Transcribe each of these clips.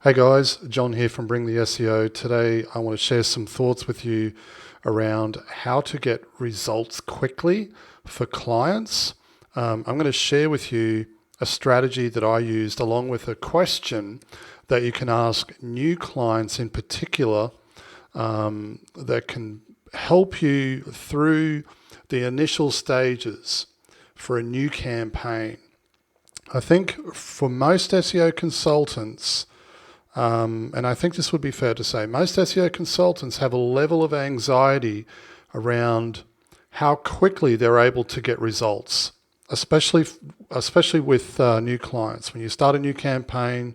Hey guys, John here from Bring the SEO. Today I want to share some thoughts with you around how to get results quickly for clients. I'm going to share with you a strategy that I used along with a question that you can ask new clients in particular that can help you through the initial stages for a new campaign. I think for most SEO consultants, and I think this would be fair to say, most SEO consultants have a level of anxiety around how quickly they're able to get results, especially with new clients. When you start a new campaign,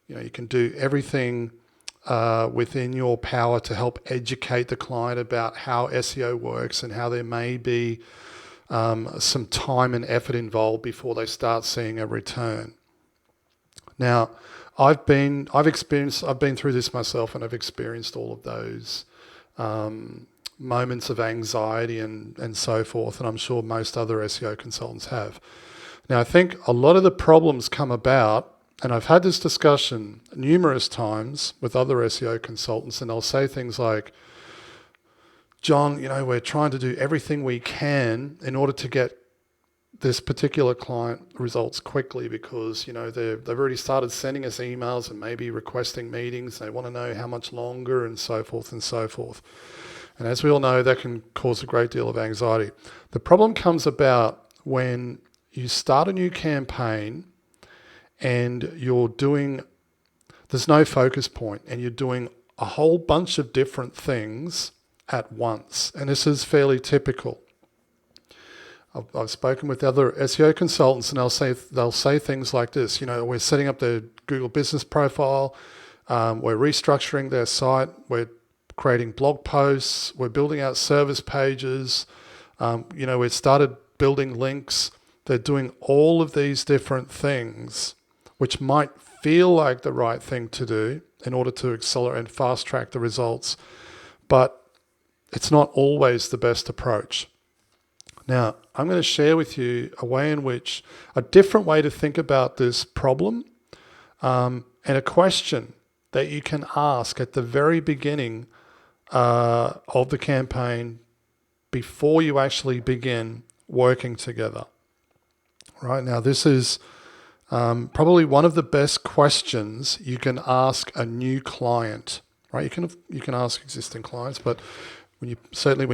you can do everything within your power to help educate the client about how SEO works and how there may be some time and effort involved before they start seeing a return. Now, I've been through this myself, and I've experienced all of those moments of anxiety and so forth, and I'm sure most other SEO consultants have. Now, I think a lot of the problems come about, and I've had this discussion numerous times with other SEO consultants, and they'll say things like, John, we're trying to do everything we can in order to get this particular client results quickly because, they've already started sending us emails and maybe requesting meetings. They want to know how much longer and so forth and so forth. And as we all know, that can cause a great deal of anxiety. The problem comes about when you start a new campaign and there's no focus point and you're doing a whole bunch of different things at once. And this is fairly typical. I've spoken with other SEO consultants, and they'll say things like this. We're setting up their Google business profile, we're restructuring their site, we're creating blog posts, we're building out service pages, we've started building links. They're doing all of these different things, which might feel like the right thing to do in order to accelerate and fast track the results, but it's not always the best approach. Now, I'm going to share with you a different way to think about this problem, and a question that you can ask at the very beginning of the campaign before you actually begin working together. Right now, this is probably one of the best questions you can ask a new client. Right? You can ask existing clients, but when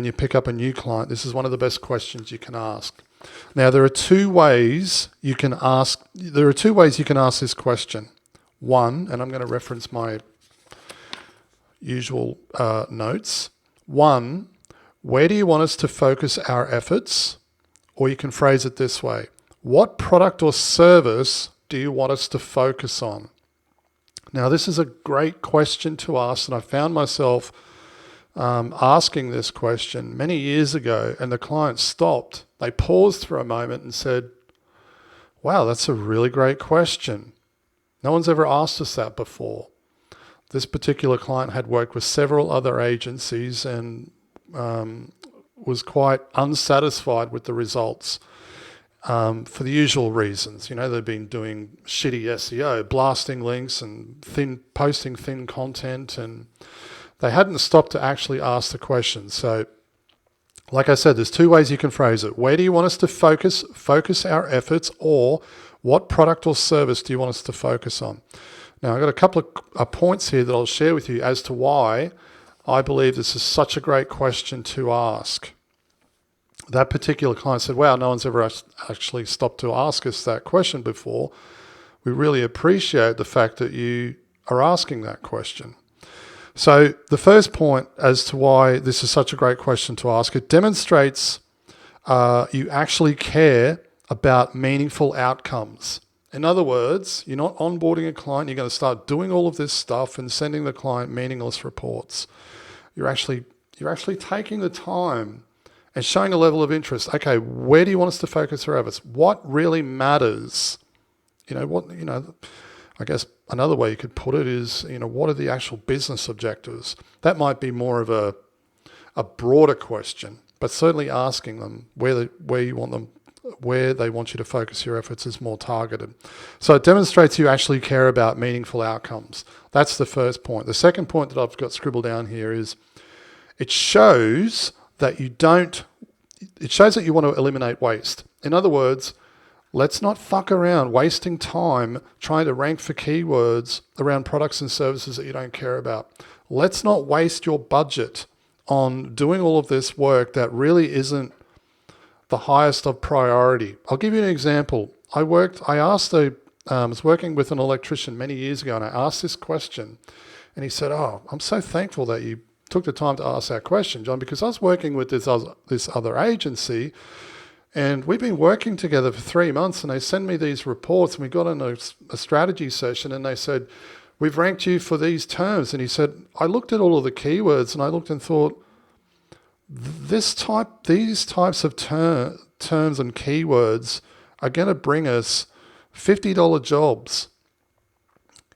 you pick up a new client, this is one of the best questions you can ask. Now, there are two ways you can ask this question. One, and I'm going to reference my usual notes. One, where do you want us to focus our efforts? Or you can phrase it this way: what product or service do you want us to focus on? Now, this is a great question to ask, and I found myself asking this question many years ago, and the client stopped. They paused for a moment and said, wow, that's a really great question. No one's ever asked us that before. This particular client had worked with several other agencies and was quite unsatisfied with the results for the usual reasons. They've been doing shitty SEO, blasting links and posting thin content, and they hadn't stopped to actually ask the question. So, like I said, there's two ways you can phrase it. Where do you want us to focus our efforts, or what product or service do you want us to focus on? Now, I've got a couple of points here that I'll share with you as to why I believe this is such a great question to ask. That particular client said, wow, no one's ever actually stopped to ask us that question before. We really appreciate the fact that you are asking that question. So the first point as to why this is such a great question to ask, it demonstrates you actually care about meaningful outcomes. In other words, you're not onboarding a client, you're going to start doing all of this stuff and sending the client meaningless reports. You're actually taking the time and showing a level of interest. Okay, where do you want us to focus our efforts? What really matters? I guess another way you could put it is, what are the actual business objectives? That might be more of a broader question, but certainly asking them where you want them where they want you to focus your efforts is more targeted. So it demonstrates you actually care about meaningful outcomes. That's the first point. The second point that I've got scribbled down here is it shows that you want to eliminate waste. In other words, let's not fuck around wasting time trying to rank for keywords around products and services that you don't care about. Let's not waste your budget on doing all of this work that really isn't the highest of priority. I'll give you an example. I was working with an electrician many years ago, and I asked this question, and he said, "Oh, I'm so thankful that you took the time to ask that question, John, because I was working with this other agency, and we've been working together for 3 months, and they send me these reports, and we got in a strategy session, and they said, we've ranked you for these terms." And he said, I looked at all of the keywords, and I looked and thought, these types of terms and keywords are going to bring us $50 jobs.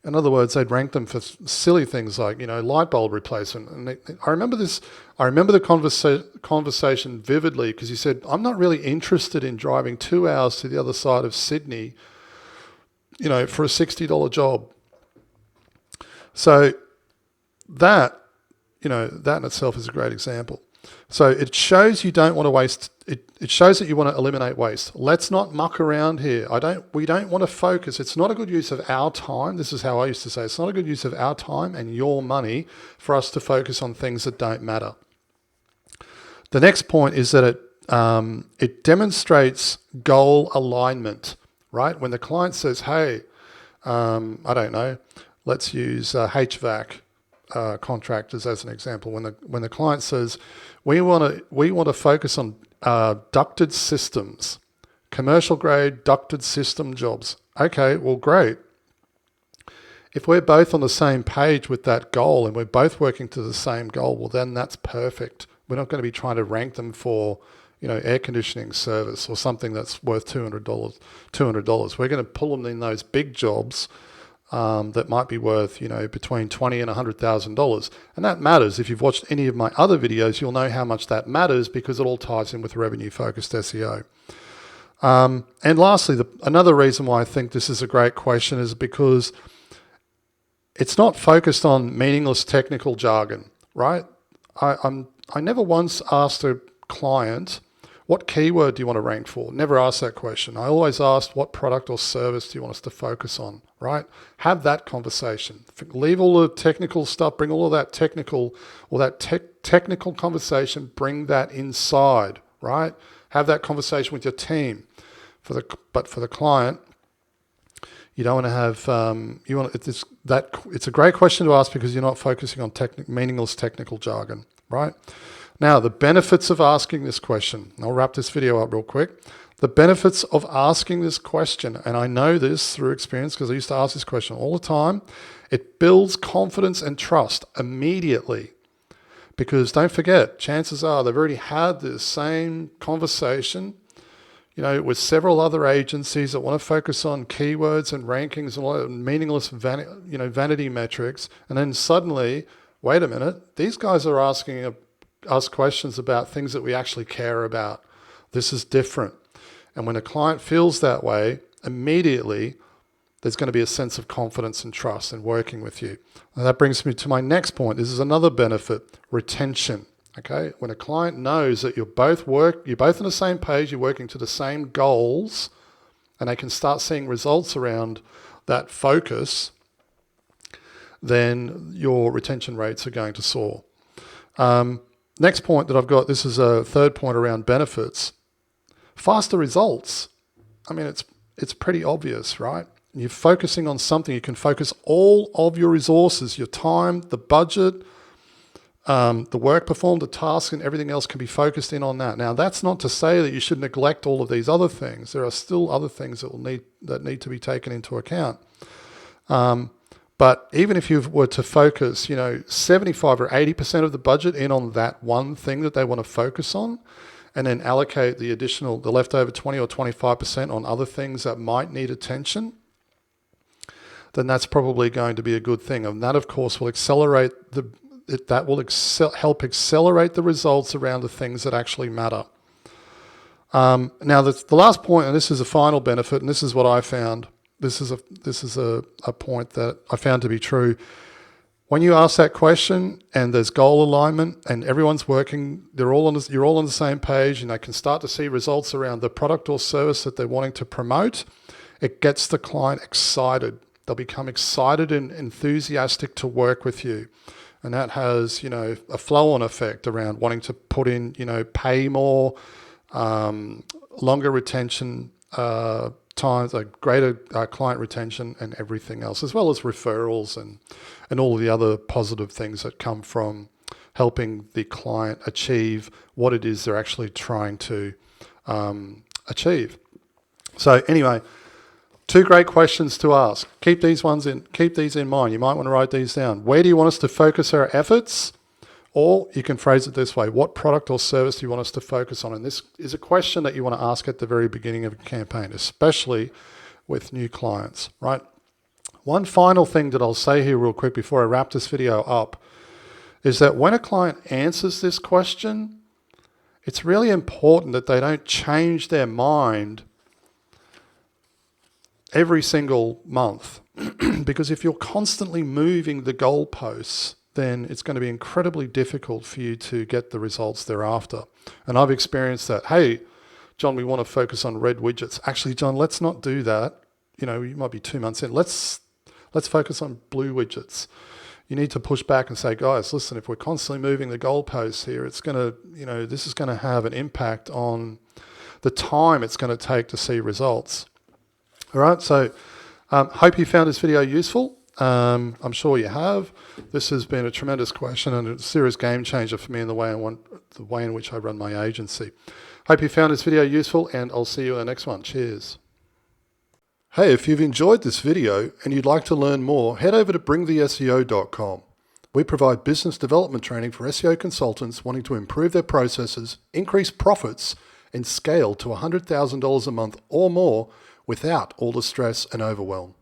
In other words, they'd rank them for silly things like, light bulb replacement. And I remember this. I remember the conversation vividly, because he said, "I'm not really interested in driving 2 hours to the other side of Sydney, for a $60 job." So that in itself is a great example. So it shows you don't want to waste. It shows that you want to eliminate waste. Let's not muck around here. We don't want to focus. It's not a good use of our time. This is how I used to say. It's not a good use of our time and your money for us to focus on things that don't matter. The next point is that it demonstrates goal alignment, right? When the client says, "Hey, I don't know, let's use HVAC contractors as an example." When the client says, we want to focus on ducted systems, commercial grade ducted system jobs. Okay, well, great. If we're both on the same page with that goal and we're both working to the same goal, well, then that's perfect. We're not going to be trying to rank them for, air conditioning service or something that's worth $200. We're going to pull them in those big jobs that might be worth, between $20,000 and $100,000. And that matters. If you've watched any of my other videos, you'll know how much that matters, because it all ties in with revenue-focused SEO. And lastly, another reason why I think this is a great question is because it's not focused on meaningless technical jargon, right? I never once asked a client, what keyword do you want to rank for? Never asked that question. I always asked, what product or service do you want us to focus on, right? Have that conversation. Leave all the technical stuff, bring all of that technical conversation, bring that inside, right? Have that conversation with your team. But for the client, you don't want to have, it's a great question to ask, because you're not focusing on meaningless technical jargon, right? Now, the benefits of asking this question. I'll wrap this video up real quick. The benefits of asking this question, and I know this through experience because I used to ask this question all the time, it builds confidence and trust immediately. Because don't forget, chances are they've already had this same conversation, with several other agencies that want to focus on keywords and rankings and all that meaningless vanity metrics. And then suddenly, wait a minute, these guys are asking us questions about things that we actually care about. This is different. And when a client feels that way, immediately there's going to be a sense of confidence and trust in working with you. And that brings me to my next point. This is another benefit, retention. Okay, when a client knows that you're both on the same page, you're working to the same goals, and they can start seeing results around that focus, then your retention rates are going to soar. Next point that I've got, this is a third point around benefits. Faster results. I mean, it's pretty obvious, right? You're focusing on something, you can focus all of your resources, your time, the budget, the work performed, the task, and everything else can be focused in on that. Now, that's not to say that you should neglect all of these other things. There are still other things that need to be taken into account. But even if you were to focus, 75 or 80% of the budget in on that one thing that they want to focus on, and then allocate the leftover 20 or 25% on other things that might need attention, then that's probably going to be a good thing. And that, of course, will help accelerate the results around the things that actually matter. Now, the last point, and this is a final benefit, and this is what I found. This is a point that I found to be true. When you ask that question and there's goal alignment and everyone's working, you're all on the same page, and they can start to see results around the product or service that they're wanting to promote, it gets the client excited. They'll become excited and enthusiastic to work with you. And that has, a flow-on effect around wanting to put in, pay more, longer retention times, like greater client retention and everything else, as well as referrals and all of the other positive things that come from helping the client achieve what it is they're actually trying to achieve. So anyway, 2 great questions to ask. Keep these in mind. You might want to write these down. Where do you want us to focus our efforts? Or you can phrase it this way: what product or service do you want us to focus on? And this is a question that you want to ask at the very beginning of a campaign, especially with new clients, right? One final thing that I'll say here real quick before I wrap this video up is that when a client answers this question, it's really important that they don't change their mind every single month. Because if you're constantly moving the goalposts, then it's going to be incredibly difficult for you to get the results thereafter. And I've experienced that. Hey, John, we want to focus on red widgets. Actually, John, let's not do that. You might be 2 months in. Let's focus on blue widgets. You need to push back and say, guys, listen, if we're constantly moving the goalposts here, it's going to, this is going to have an impact on the time it's going to take to see results. All right, so hope you found this video useful. I'm sure you have. This has been a tremendous question and a serious game changer for me in the way in which I run my agency. Hope you found this video useful, and I'll see you in the next one. Cheers. Hey, if you've enjoyed this video and you'd like to learn more, head over to bringtheseo.com. We provide business development training for SEO consultants wanting to improve their processes, increase profits, and scale to $100,000 a month or more without all the stress and overwhelm.